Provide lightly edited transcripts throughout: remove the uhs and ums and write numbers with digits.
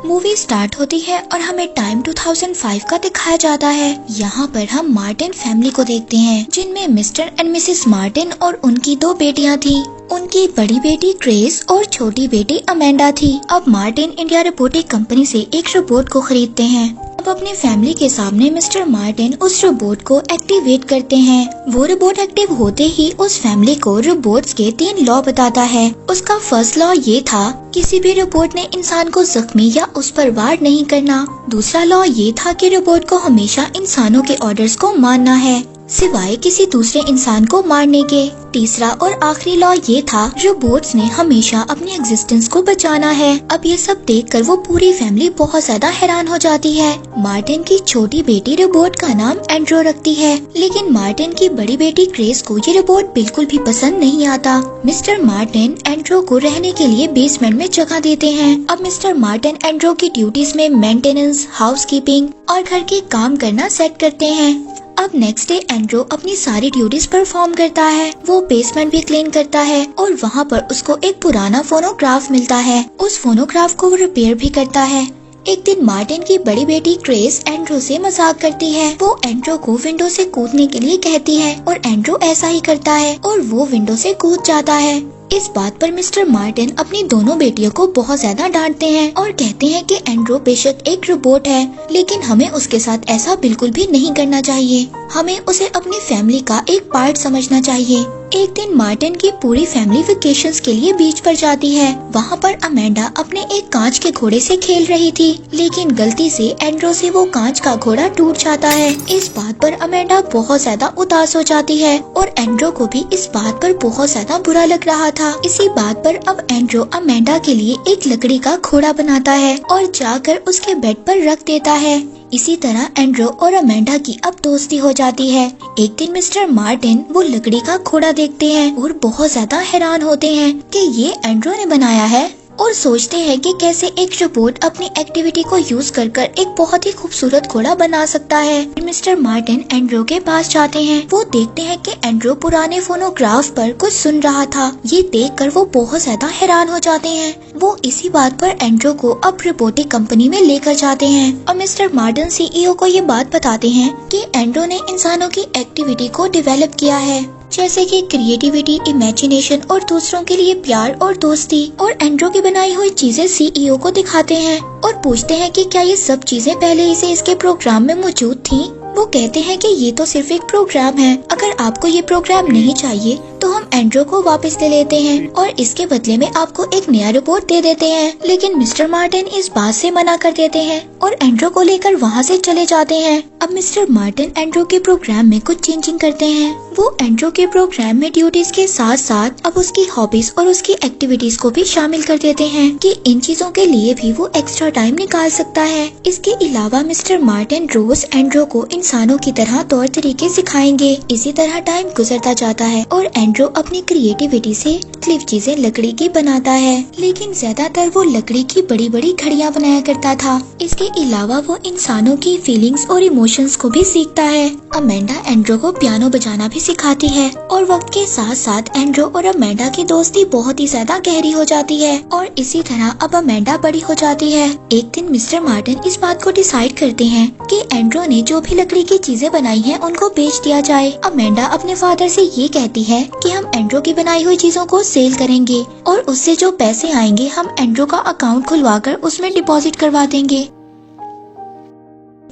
Movie start होती है और हमें टाइम 2005 का दिखाया जाता है। यहाँ पर हम मार्टिन फैमिली को देखते हैं, जिनमें मिस्टर एंड मिसेस मार्टिन और उनकी 2 बेटियाँ थी। उनकी बड़ी बेटी ग्रेस और छोटी बेटी अमेंडा थी। अब मार्टिन इंडिया रोबोटिक कंपनी से एक रोबोट को खरीदते हैं। अब अपनी फैमिली के सामने मिस्टर मार्टिन उस रोबोट को एक्टिवेट करते हैं। वो रोबोट एक्टिव होते ही उस फैमिली को रोबोट्स के 3 लॉ बताता है। उसका फर्स्ट लॉ ये था, किसी भी रोबोट ने इंसान को जख्मी या उस पर वार नहीं करना। दूसरा लॉ ये था कि रोबोट को हमेशा इंसानों के ऑर्डर्स को मानना है, सिवाय किसी दूसरे इंसान को मारने के। तीसरा और आखिरी लॉ ये था, रोबोट्स ने हमेशा अपनी एग्जिस्टेंस को बचाना है। अब ये सब देखकर वो पूरी फैमिली बहुत ज्यादा हैरान हो जाती है। मार्टिन की छोटी बेटी रोबोट का नाम एंड्रो रखती है, लेकिन मार्टिन की बड़ी बेटी ग्रेस को ये रोबोट बिल्कुल भी पसंद नहीं आता। मिस्टर मार्टिन एंड्रो को रहने के लिए बेसमेंट में जगह देते हैं। अब मिस्टर मार्टिन एंड्रो की ड्यूटीज में मेंटेनेंस, हाउसकीपिंग और घर के काम करना सेट करते हैं। अब नेक्स्ट डे एंड्रो अपनी सारी ड्यूटीज परफॉर्म करता है। वो बेसमेंट भी क्लीन करता है और वहाँ पर उसको एक पुराना फोनोग्राफ मिलता है। उस फोनोग्राफ को वो रिपेयर भी करता है। एक दिन मार्टिन की बड़ी बेटी ग्रेस एंड्रो से मजाक करती है। वो एंड्रो को विंडो से कूदने के लिए कहती है और एंड्रो ऐसा ही करता है और वो विंडो से कूद जाता है। इस बात पर मिस्टर मार्टिन अपनी दोनों बेटियों को बहुत ज्यादा डांटते हैं और कहते हैं कि एंड्रो बेशक एक रोबोट है, लेकिन हमें उसके साथ ऐसा बिल्कुल भी नहीं करना चाहिए। हमें उसे अपनी फैमिली का एक पार्ट समझना चाहिए। एक दिन मार्टिन की पूरी फैमिली वेकेशंस के लिए बीच पर जाती है। वहाँ पर अमेंडा अपने एक कांच के घोड़े से खेल रही थी, लेकिन गलती से एंड्रो से वो कांच का घोड़ा टूट जाता है। इस बात पर अमेंडा बहुत ज्यादा उदास हो जाती है और एंड्रो को भी इस बात पर बहुत ज्यादा बुरा लग रहा था। इसी बात पर अब एंड्रो अमेंडा के लिए एक लकड़ी का घोड़ा बनाता है और जाकर उसके बेड पर रख देता है। इसी तरह एंड्रो और अमेंडा की अब दोस्ती हो जाती है। एक दिन मिस्टर मार्टिन वो लकड़ी का घोड़ा देखते हैं और बहुत ज्यादा हैरान होते हैं कि ये एंड्रो ने बनाया है और सोचते हैं कि कैसे एक रोबोट अपनी एक्टिविटी को यूज कर एक बहुत ही खूबसूरत घोड़ा बना सकता है। मिस्टर मार्टिन एंड्रो के पास जाते हैं। वो देखते हैं कि एंड्रो पुराने फोनोग्राफ पर कुछ सुन रहा था। ये देखकर वो बहुत ज्यादा हैरान हो जाते हैं। वो इसी बात पर एंड्रो को अब रोबोटिक कंपनी में लेकर जाते हैं और मिस्टर मार्टिन सीईओ को ये बात बताते हैं कि एंड्रो ने इंसानों की एक्टिविटी को डेवलप किया है, जैसे कि क्रिएटिविटी, इमेजिनेशन और दूसरों के लिए प्यार और दोस्ती। और एंड्रो की बनाई हुई चीजें सीईओ को दिखाते हैं और पूछते हैं कि क्या ये सब चीजें पहले ही से इसके प्रोग्राम में मौजूद थीं? वो कहते हैं कि ये तो सिर्फ एक प्रोग्राम है। अगर आपको ये प्रोग्राम नहीं चाहिए तो हम एंड्रो को वापस ले लेते हैं और इसके बदले में आपको एक नया रोबोट दे देते हैं। लेकिन मिस्टर मार्टिन इस बात से मना कर देते हैं और एंड्रो को लेकर वहाँ से चले जाते हैं। अब मिस्टर मार्टिन एंड्रो के प्रोग्राम में कुछ चेंजिंग करते हैं। वो एंड्रो के प्रोग्राम में ड्यूटीज के साथ साथ अब उसकी हॉबीज और उसकी एक्टिविटीज को भी शामिल कर देते हैं कि इन चीजों के लिए भी वो एक्स्ट्रा टाइम निकाल सकता है। इसके अलावा मिस्टर मार्टिन रोज एंड्रो को इंसानों की तरह तौर तरीके सिखाएंगे। इसी तरह टाइम गुजरता जाता है और एंड्रो अपनी क्रिएटिविटी से मुख्तलिफ चीजें लकड़ी की बनाता है, लेकिन ज्यादातर वो लकड़ी की बड़ी बड़ी घड़ियां बनाया करता था। इसके अलावा वो इंसानों की फीलिंग्स और इमोशंस को भी सीखता है। अमेंडा एंड्रो को पियानो बजाना भी सिखाती है और वक्त के साथ साथ एंड्रो और अमेंडा की दोस्ती बहुत ही ज्यादा गहरी हो जाती है और इसी तरह अब अमेंडा बड़ी हो जाती है। एक दिन मिस्टर मार्टिन इस बात को डिसाइड करते हैं कि एंड्रो ने जो भी लकड़ी की चीजें बनाई हैं उनको बेच दिया जाए। अमेंडा अपने फादर से ये कहती है कि हम एंड्रो की बनाई हुई चीजों को सेल करेंगे और उससे जो पैसे आएंगे हम एंड्रो का अकाउंट खुलवाकर उसमें डिपॉजिट करवा देंगे।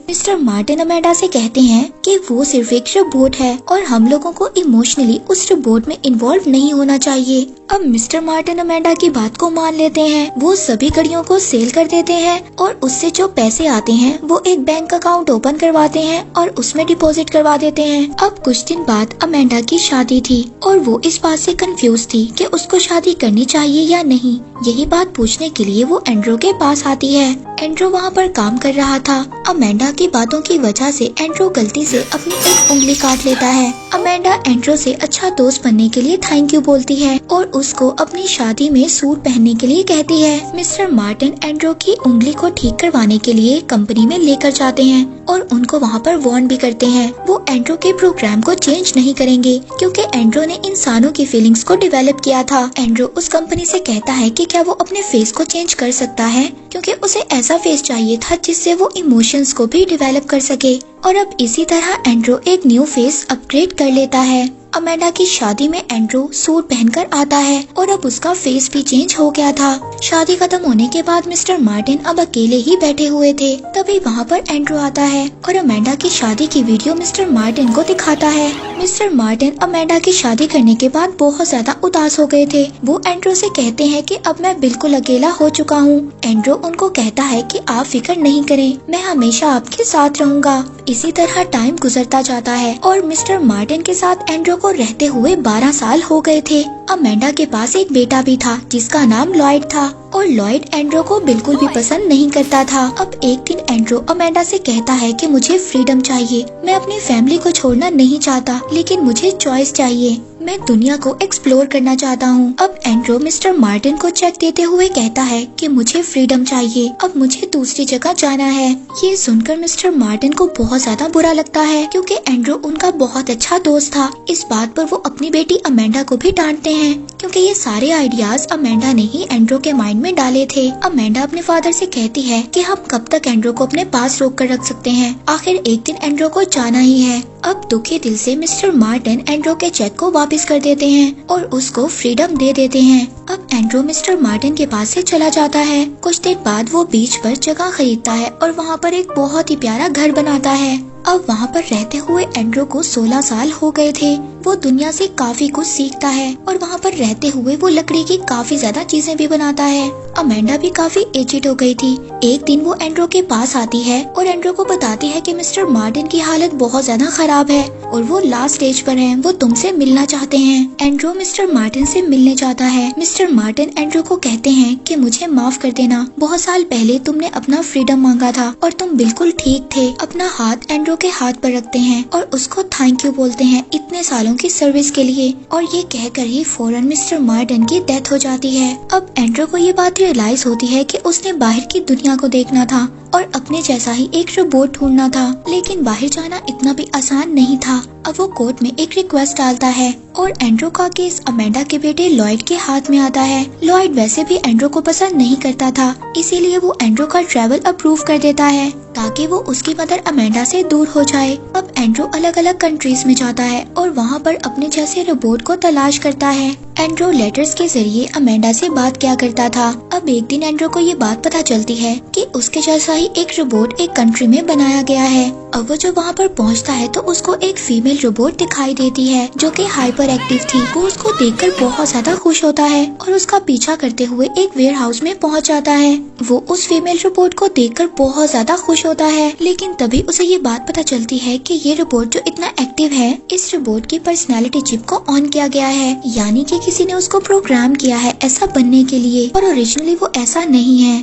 मिस्टर मार्टिन अमेंडा से कहते हैं कि वो सिर्फ एक रोबोट है और हम लोगों को इमोशनली उस रोबोट में इन्वॉल्व नहीं होना चाहिए। अब मिस्टर मार्टिन अमेंडा की बात को मान लेते हैं। वो सभी घड़ियों को सेल कर देते हैं और उससे जो पैसे आते हैं वो एक बैंक अकाउंट ओपन करवाते हैं और उसमें डिपॉजिट करवा देते हैं। अब कुछ दिन बाद अमेंडा की शादी थी और वो इस बात से कंफ्यूज थी कि उसको शादी करनी चाहिए या नहीं। यही बात पूछने के लिए वो एंड्रो के पास आती है। एंड्रो वहाँ पर काम कर रहा था। अमेंडा की बातों की वजह से एंड्रो गलती से अपनी एक उंगली काट लेता है। अमेंडा एंड्रो से अच्छा दोस्त बनने के लिए थैंक यू बोलती है और उसको अपनी शादी में सूट पहनने के लिए कहती है। मिस्टर मार्टिन एंड्रो की उंगली को ठीक करवाने के लिए कंपनी में लेकर जाते हैं और उनको वहाँ पर वार्न भी करते हैं वो एंड्रो के प्रोग्राम को चेंज नहीं करेंगे क्योंकि एंड्रो ने इंसानों की फीलिंग्स को डेवलप किया था। एंड्रो उस कंपनी से कहता है कि क्या वो अपने फेस को चेंज कर सकता है क्योंकि उसे ऐसा फेस चाहिए था जिससे वो इमोशंस को भी डेवलप कर सके। और अब इसी तरह एंड्रो एक न्यू फेस अपग्रेड कर लेता है। अमेंडा की शादी में एंड्रो सूट पहनकर आता है और अब उसका फेस भी चेंज हो गया था। शादी खत्म होने के बाद मिस्टर मार्टिन अब अकेले ही बैठे हुए थे। तभी वहाँ पर एंड्रो आता है और अमेंडा की शादी की वीडियो मिस्टर मार्टिन को दिखाता है। मिस्टर मार्टिन अमेंडा की शादी करने के बाद बहुत ज्यादा उदास हो गए थे। वो एंड्रो से कहते हैं कि अब मैं बिल्कुल अकेला हो चुका हूँ। एंड्रो उनको कहता है कि आप फिक्र नहीं करें, मैं हमेशा आपके साथ रहूँगा। इसी तरह टाइम गुजरता जाता है और मिस्टर मार्टिन के साथ एंड्रो को रहते हुए 12 साल हो गए थे। अमेंडा के पास एक बेटा भी था जिसका नाम लॉयड था और लॉयड एंड्रो को बिल्कुल भी पसंद नहीं करता था। अब एक दिन एंड्रो अमेंडा से कहता है कि मुझे फ्रीडम चाहिए, मैं अपनी फैमिली को छोड़ना नहीं चाहता लेकिन मुझे चॉइस चाहिए, मैं दुनिया को एक्सप्लोर करना चाहता हूँ। अब एंड्रो मिस्टर मार्टिन को चेक देते हुए कहता है कि मुझे फ्रीडम चाहिए, अब मुझे दूसरी जगह जाना है। ये सुनकर मिस्टर मार्टिन को बहुत ज्यादा बुरा लगता है क्योंकि एंड्रो उनका बहुत अच्छा दोस्त था। इस बात पर वो अपनी बेटी अमेंडा को भी डांटते हैं क्योंकि ये सारे आइडियाज अमेंडा ने ही एंड्रो के माइंड में डाले थे। अमेंडा अपने फादर से कहती है कि हम कब तक एंड्रो को अपने पास रोक कर रख सकते हैं, आखिर एक दिन एंड्रो को जाना ही है। अब दुखी दिल से मिस्टर मार्टिन एंड्रो के चेक को वापस कर देते हैं और उसको फ्रीडम दे देते हैं। अब एंड्रो मिस्टर मार्टिन के पास से चला जाता है। कुछ दिन बाद वो बीच पर जगह खरीदता है और वहाँ पर एक बहुत ही प्यारा घर बनाता है। अब वहाँ पर रहते हुए एंड्रो को 16 साल हो गए थे। वो दुनिया से काफी कुछ सीखता है और वहाँ पर रहते हुए वो लकड़ी की काफी ज्यादा चीजें भी बनाता है। अमेंडा भी काफी एजिड हो गई थी। एक दिन वो एंड्रो के पास आती है और एंड्रो को बताती है कि मिस्टर मार्टिन की हालत बहुत ज्यादा खराब है और वो लास्ट स्टेज पर हैं, वो तुमसे मिलना चाहते हैं। एंड्रो मिस्टर मार्टिन से मिलने चाहता है। मिस्टर मार्टिन एंड्रो को कहते हैं कि मुझे माफ कर देना, बहुत साल पहले तुमने अपना फ्रीडम मांगा था और तुम बिल्कुल ठीक थे। अपना हाथ एंड्रो के हाथ पर रखते हैं और उसको थैंक यू बोलते हैं इतने सालों की सर्विस के लिए। और ये कहकर ही फौरन मिस्टर मार्टिन की डेथ हो जाती है। अब एंड्रो को ये बात रियलाइज होती है कि उसने बाहर की दुनिया को देखना था और अपने जैसा ही एक रोबोट ढूंढना था, लेकिन बाहर जाना इतना भी आसान नहीं था। अब वो कोर्ट में एक रिक्वेस्ट डालता है और एंड्रो का केस अमेंडा के बेटे लॉयड के हाथ में आता है। लॉयड वैसे भी एंड्रो को पसंद नहीं करता था, इसीलिए वो एंड्रो का ट्रैवल अप्रूव कर देता है ताकि वो उसकी मदर अमेंडा से दूर हो जाए। अब एंड्रो अलग अलग कंट्रीज में जाता है और वहाँ पर अपने जैसे रोबोट को तलाश करता है। एंड्रो लेटर्स के जरिए अमेंडा से बात किया करता था। अब एक दिन एंड्रो को ये बात पता चलती है कि उसके जैसा ही एक रोबोट एक कंट्री में बनाया गया है। अब वो जब वहाँ पर पहुँचता है तो उसको एक फीमेल रोबोट दिखाई देती है जो कि हाइपर एक्टिव थी। वो उसको देखकर बहुत ज्यादा खुश होता है और उसका पीछा करते हुए एक वेयर हाउस में पहुँच जाता है। वो उस फीमेल रोबोट को देखकर बहुत ज्यादा खुश होता है, लेकिन तभी उसे ये बात पता चलती है कि ये रोबोट जो इतना एक्टिव है, इस रोबोट की पर्सनालिटी चिप को ऑन किया गया है, यानी कि किसी ने उसको प्रोग्राम किया है ऐसा बनने के लिए, और ओरिजिनली वो ऐसा नहीं है।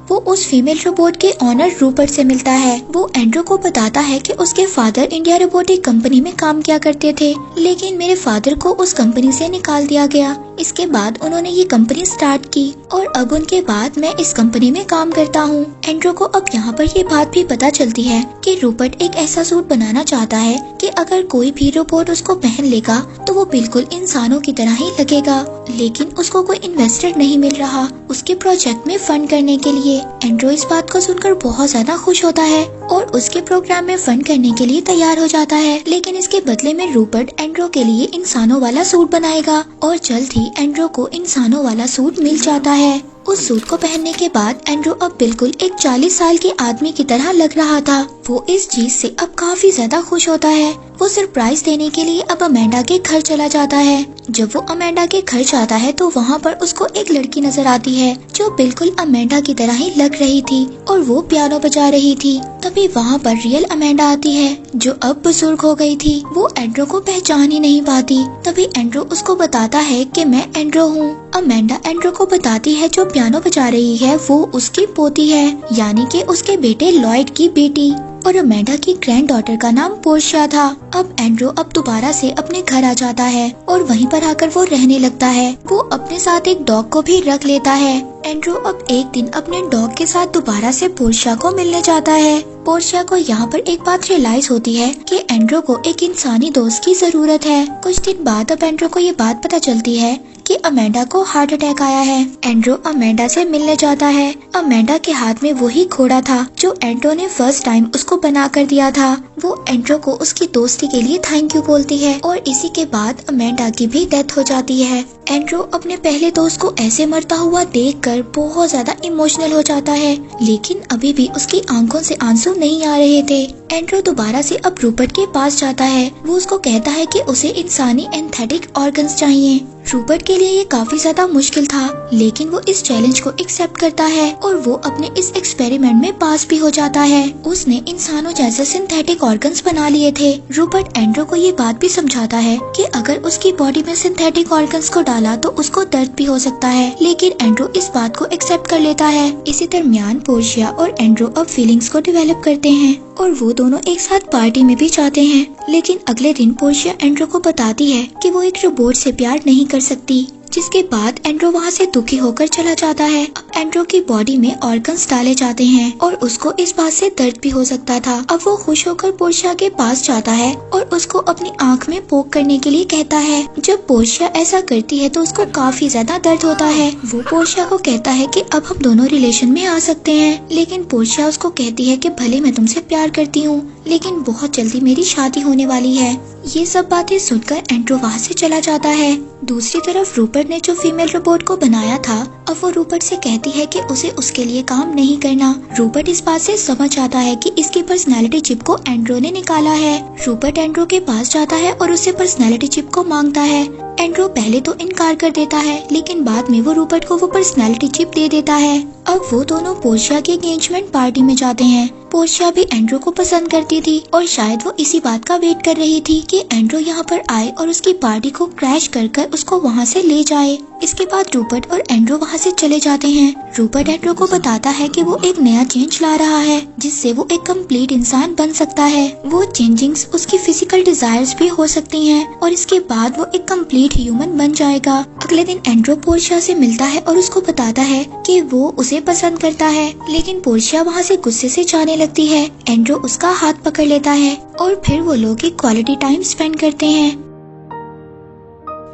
वो उस फीमेल रोबोट के ऑनर रूपर्ट से मिलता है। वो एंड्रो को बताता है कि उसके फादर इंडिया रोबोटिक कंपनी में काम किया करते थे, लेकिन मेरे फादर को उस कंपनी से निकाल दिया गया। इसके बाद उन्होंने ये कंपनी स्टार्ट की और अब उनके बाद मैं इस कंपनी में काम करता हूँ। एंड्रो को अब यहाँ पर ये बात भी पता चलती है कि रूपर्ट एक ऐसा सूट बनाना चाहता है कि अगर कोई भी रोबोट उसको पहन लेगा तो वो बिल्कुल इंसानों की तरह ही लगेगा, लेकिन उसको कोई इन्वेस्टर नहीं मिल रहा उसके प्रोजेक्ट में फंड करने के लिए। एंड्रो इस बात को सुनकर बहुत ज्यादा खुश होता है और उसके प्रोग्राम में फंड करने के लिए तैयार हो जाता है, लेकिन इसके बदले में रूपर्ट एंड्रो के लिए इंसानों वाला सूट बनाएगा और जल्द ही एंड्रो को इंसानों वाला सूट मिल जाता है। उस सूट को पहनने के बाद एंड्रो अब बिल्कुल एक 40 साल के आदमी की तरह लग रहा था। वो इस चीज से अब काफी ज्यादा खुश होता है। वो सरप्राइज देने के लिए अब अमेंडा के घर चला जाता है। जब वो अमेंडा के घर जाता है तो वहाँ पर उसको एक लड़की नजर आती है जो बिल्कुल अमेंडा की तरह ही लग रही थी और वो पियानो बजा रही थी। तभी वहाँ पर रियल अमेंडा आती है जो अब बुजुर्ग हो गई थी। वो एंड्रो को पहचान ही नहीं पाती। तभी एंड्रो उसको बताता है कि मैं एंड्रो हूँ। अमेंडा एंड्रो को बताती है जो पियानो बजा रही है वो उसकी पोती है, यानी कि उसके बेटे लॉयड की बेटी। और अमेंडा की ग्रैंड डॉटर का नाम पोर्शिया था। अब एंड्रो अब दोबारा से अपने घर आ जाता है और वहीं पर आकर वो रहने लगता है। वो अपने साथ एक डॉग को भी रख लेता है। एंड्रो अब एक दिन अपने डॉग के साथ दोबारा से पोर्शिया को मिलने जाता है। पोर्शिया को यहाँ पर एक बात रियलाइज होती है कि एंड्रो को एक इंसानी दोस्त की जरूरत है। कुछ दिन बाद अब एंड्रो को ये बात पता चलती है कि अमेंडा को हार्ट अटैक आया है। एंड्रो अमेंडा से मिलने जाता है। अमेंडा के हाथ में वही घोड़ा था जो एंड्रो ने फर्स्ट टाइम उसको बना कर दिया था। वो एंड्रो को उसकी दोस्ती के लिए थैंक यू बोलती है और इसी के बाद अमेंडा की भी डेथ हो जाती है। एंड्रो अपने पहले दोस्त को ऐसे मरता हुआ देखकर बहुत ज्यादा इमोशनल हो जाता है, लेकिन अभी भी उसकी आंखों से आंसू नहीं आ रहे थे। एंड्रो दोबारा से अब रूपर्ट के पास जाता है। वो उसको कहता है कि उसे इंसानी एंथेटिक ऑर्गन्स चाहिए। रूपर्ट के लिए ये काफी ज्यादा मुश्किल था, लेकिन वो इस चैलेंज को एक्सेप्ट करता है और वो अपने इस एक्सपेरिमेंट में पास भी हो जाता है। उसने इंसानों जैसे सिंथेटिक ऑर्गन्स बना लिए थे। रूपर्ट एंड्रो को ये बात भी समझाता है कि अगर उसकी बॉडी में सिंथेटिक ऑर्गन्स को डाला तो उसको दर्द भी हो सकता है, लेकिन एंड्रो इस बात को एक्सेप्ट कर लेता है। इसी दरमियान पोर्शिया और एंड्रो अब फीलिंग्स को डेवलप करते हैं और वो दोनों एक साथ पार्टी में भी जाते हैं। लेकिन अगले दिन पोर्शिया एंड्रो को बताती है कि वो एक रोबोट से प्यार नहीं कर सकती, जिसके बाद एंड्रो वहाँ से दुखी होकर चला जाता है। अब एंड्रो की बॉडी में ऑर्गन्स डाले जाते हैं और उसको इस बात से दर्द भी हो सकता था। अब वो खुश होकर पोर्शिया के पास जाता है और उसको अपनी आंख में पोक करने के लिए कहता है। जब पोर्शिया ऐसा करती है तो उसको काफी ज्यादा दर्द होता है। वो पोर्शिया को कहता है कि अब हम दोनों रिलेशन में आ सकते हैं, लेकिन पोर्शिया उसको कहती है कि भले मैं तुमसे प्यार करती हूँ, लेकिन बहुत जल्दी मेरी शादी होने वाली है। ये सब बातें सुनकर एंड्रो वहाँ से चला जाता है। दूसरी तरफ रूपर्ट ने जो फीमेल रोबोट को बनाया था, अब वो रूपर्ट से कहती है कि उसे उसके लिए काम नहीं करना। रूपर्ट इस बात से समझ आता है कि इसकी पर्सनैलिटी चिप को एंड्रो ने निकाला है। रूपर्ट एंड्रो के पास जाता है और उससे पर्सनैलिटी चिप को मांगता है। एंड्रो पहले तो इनकार कर देता है, लेकिन बाद में वो रूपर्ट को वो पर्सनैलिटी चिप दे देता है। अब वो दोनों पोर्शिया की एंगेजमेंट पार्टी में जाते हैं। पोर्शिया भी एंड्रो को पसंद करती थी और शायद वो इसी बात का वेट कर रही थी कि एंड्रो यहाँ पर आए और उसकी पार्टी को क्रैश कर उसको वहाँ से ले जाए। इसके बाद रूपर्ट और एंड्रो वहाँ से चले जाते हैं। रूपर्ट एंड्रो को बताता है कि वो एक नया चेंज ला रहा है जिससे वो एक कंप्लीट इंसान बन सकता है। वो चेंजिंग्स उसकी फिजिकल डिजायर्स भी हो सकती हैं और इसके बाद वो एक कंप्लीट ह्यूमन बन जाएगा। अगले दिन एंड्रो पोर्शिया से मिलता है और उसको बताता है कि वो उसे पसंद करता है, लेकिन पोर्शिया वहाँ से गुस्से से जाने लगती है। एंड्रो उसका हाथ पकड़ लेता है और फिर वो लोग एक क्वालिटी टाइम स्पेंड करते हैं।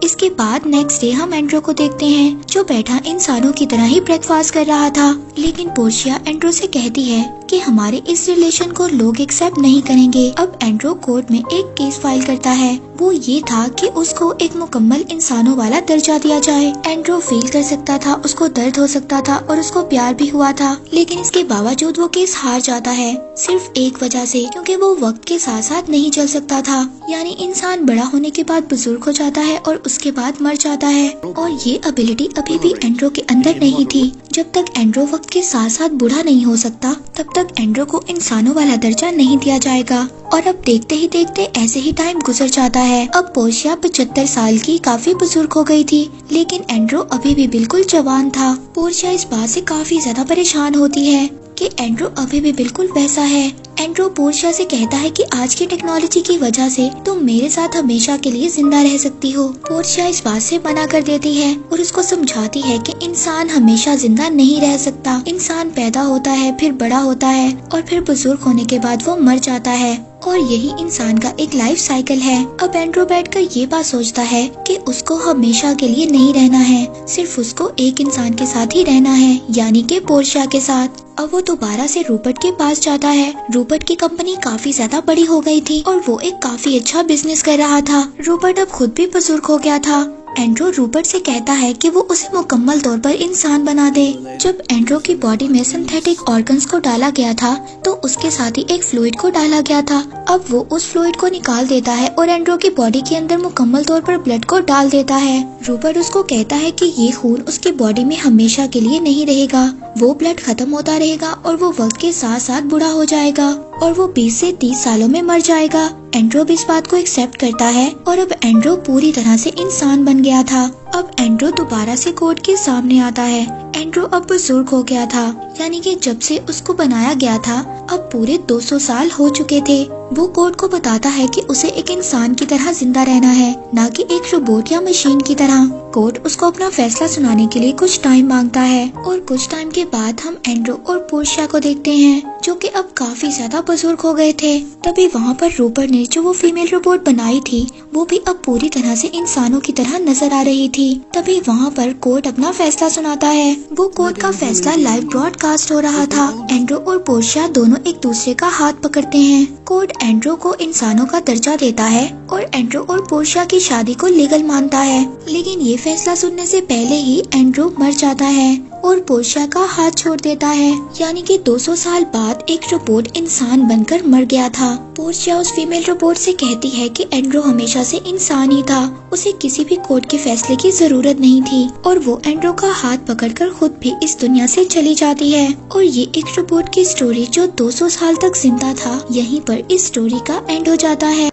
इसके बाद नेक्स्ट डे हम एंड्रो को देखते हैं जो बैठा इंसानों की तरह ही ब्रेकफास्ट कर रहा था, लेकिन पोर्शिया एंड्रो से कहती है कि हमारे इस रिलेशन को लोग एक्सेप्ट नहीं करेंगे। अब एंड्रो कोर्ट में एक केस फाइल करता है। वो ये था कि उसको एक मुकम्मल इंसानों वाला दर्जा दिया जाए। एंड्रो फील कर सकता था, उसको दर्द हो सकता था और उसको प्यार भी हुआ था, लेकिन इसके बावजूद वो केस हार जाता है सिर्फ एक वजह से, क्योंकि वो वक्त के साथ साथ नहीं चल सकता था। यानी इंसान बड़ा होने के बाद बुजुर्ग हो जाता है और उसके बाद मर जाता है, और ये एबिलिटी अभी भी एंड्रो के अंदर नहीं थी। जब तक एंड्रो वक्त के साथ साथ बूढ़ा नहीं हो सकता तब तक एंड्रो को इंसानों वाला दर्जा नहीं दिया जाएगा। और अब देखते ही देखते ऐसे ही टाइम गुजर जाता है। अब पोर्शिया 75 साल की काफी बुजुर्ग हो गई थी, लेकिन एंड्रो अभी भी बिल्कुल जवान था। पोर्शिया इस बात से काफी ज्यादा परेशान होती है कि एंड्रो अभी भी बिल्कुल वैसा है। एंड्रो पोर्शिया से कहता है कि आज की टेक्नोलॉजी की वजह से तुम मेरे साथ हमेशा के लिए जिंदा रह सकती हो। पोर्शिया इस बात से मना कर देती है और उसको समझाती है कि इंसान हमेशा जिंदा नहीं रह सकता। इंसान पैदा होता है, फिर बड़ा होता है और फिर बुजुर्ग होने के बाद वो मर जाता है, और यही इंसान का एक लाइफ साइकिल है। अब एंड्रो बैठकर ये बात सोचता है कि उसको हमेशा के लिए नहीं रहना है, सिर्फ उसको एक इंसान के साथ ही रहना है, यानी कि पोर्शिया के साथ। अब वो दोबारा से रूपर्ट के पास जाता है। रूपर्ट की कंपनी काफी ज्यादा बड़ी हो गई थी और वो एक काफी अच्छा बिजनेस कर रहा था। रूपर्ट अब खुद भी बुजुर्ग हो गया था। एंड्रो रूपर्ट से कहता है कि वो उसे मुकम्मल तौर पर इंसान बना दे। जब एंड्रो की बॉडी में सिंथेटिक ऑर्गन्स को डाला गया था तो उसके साथ ही एक फ्लूइड को डाला गया था। अब वो उस फ्लूइड को निकाल देता है और एंड्रो की बॉडी के अंदर मुकम्मल तौर पर ब्लड को डाल देता है। रूपर्ट उसको कहता है कि ये खून उसकी बॉडी में हमेशा के लिए नहीं रहेगा, वो ब्लड खत्म होता रहेगा और वो वक्त के साथ साथ बूढ़ा हो जाएगा और वो 20 से 30 सालों में मर जाएगा। एंड्रो भी इस बात को एक्सेप्ट करता है और अब एंड्रो पूरी तरह से इंसान बन गया था। अब एंड्रो दोबारा से कोर्ट के सामने आता है। एंड्रो अब बुजुर्ग हो गया था, यानी कि जब से उसको बनाया गया था अब पूरे 200 साल हो चुके थे। वो कोर्ट को बताता है कि उसे एक इंसान की तरह जिंदा रहना है, ना कि एक रोबोट या मशीन की तरह। कोर्ट उसको अपना फैसला सुनाने के लिए कुछ टाइम मांगता है और कुछ टाइम के बाद हम एंड्रो और पोर्शिया को देखते हैं, जो कि अब काफी ज्यादा बुजुर्ग हो गए थे। तभी वहाँ पर रूपर ने जो वो फीमेल रोबोट बनाई थी वो भी अब पूरी तरह से इंसानों की तरह नजर आ रही थी। तभी वहाँ पर कोर्ट अपना फैसला सुनाता है। वो कोर्ट का फैसला लाइव ब्रॉडकास्ट हो रहा था। एंड्रो और पोर्शिया दोनों एक दूसरे का हाथ पकड़ते हैं। कोर्ट एंड्रो को इंसानों का दर्जा देता है और एंड्रो और पोर्शिया की शादी को लीगल मानता है। लेकिन ये फैसला सुनने से पहले ही एंड्रो मर जाता है और पोर्शिया का हाथ छोड़ देता है, यानी कि 200 साल बाद एक रोबोट इंसान बनकर मर गया था। पोर्शिया उस फीमेल रोबोट से कहती है कि एंड्रो हमेशा से इंसान ही था, उसे किसी भी कोर्ट के फैसले की जरूरत नहीं थी और वो एंड्रो का हाथ पकड़कर खुद भी इस दुनिया से चली जाती है। और ये एक रोबोट की स्टोरी जो 200 साल तक जिंदा था, यहीं पर इस स्टोरी का एंड हो जाता है।